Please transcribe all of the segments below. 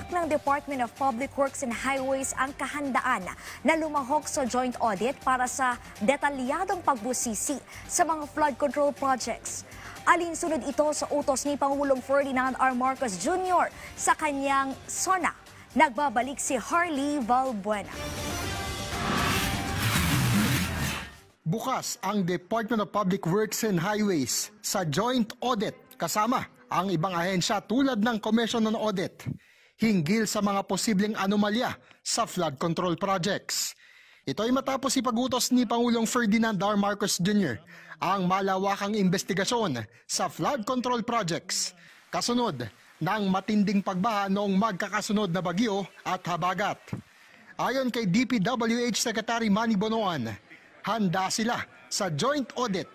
Tiniyak ng Department of Public Works and Highways ang kahandaan na lumahok sa joint audit para sa detalyadong pagbusisi sa mga flood control projects. Alinsunod ito sa utos ni Pangulong Ferdinand R. Marcos Jr. sa kanyang SONA. Nagbabalik si Harley Valbuena. Bukas ang Department of Public Works and Highways sa joint audit kasama ang ibang ahensya tulad ng Commission on Audit hinggil sa mga posibleng anomalya sa flood control projects. Ito ay matapos ipag-utos ni Pangulong Ferdinand R. Marcos Jr. ang malawakang investigasyon sa flood control projects kasunod ng matinding pagbaha noong magkakasunod na bagyo at habagat. Ayon kay DPWH Secretary Manny Bonoan, handa sila sa joint audit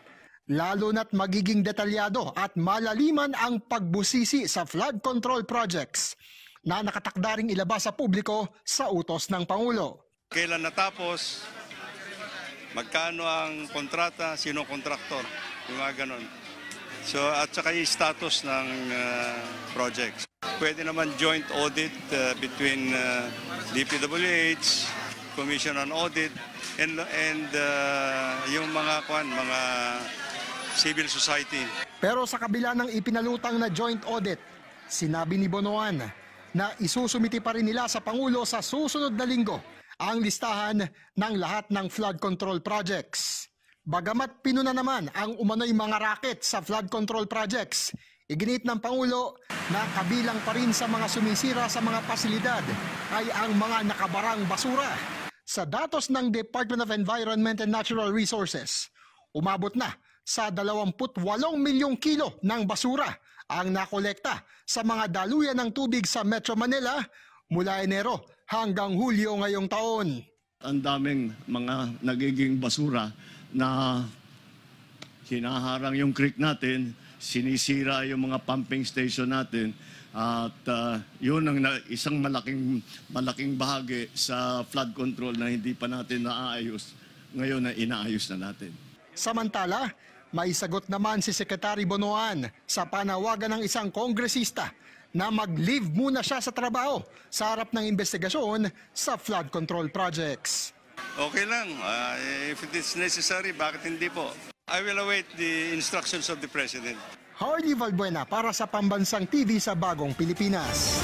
lalo na't magiging detalyado at malaliman ang pagbusisi sa flood control projects na nakatakda ring ilabas sa publiko sa utos ng Pangulo. Kailan natapos, magkano ang kontrata, sino kontraktor, yung mga ganon. So, at saka yung status ng projects. Pwede naman joint audit between DPWH, Commission on Audit, and yung mga civil society. Pero sa kabila ng ipinalutang na joint audit, sinabi ni Bonoan na isusumiti pa rin nila sa Pangulo sa susunod na linggo ang listahan ng lahat ng flood control projects. Bagamat pinuna naman ang umano'y mga racket sa flood control projects, iginit ng Pangulo na kabilang pa rin sa mga sumisira sa mga pasilidad ay ang mga nakabarang basura. Sa datos ng Department of Environment and Natural Resources, umabot na sa 28 milyong kilo ng basura ang nakolekta sa mga daluyan ng tubig sa Metro Manila mula Enero hanggang Hulyo ngayong taon. Ang daming mga nagiging basura na hinaharang yung creek natin, sinisira yung mga pumping station natin, at yun ang isang malaking bahagi sa flood control na hindi pa natin naaayos. Ngayon na inaayos na natin. Samantala, may sagot naman si Secretary Bonoan sa panawagan ng isang kongresista na mag-leave muna siya sa trabaho sa harap ng investigasyon sa flood control projects. Okay lang. If it is necessary, bakit hindi po? I will await the instructions of the President. Harley Valbuena para sa Pambansang TV sa Bagong Pilipinas.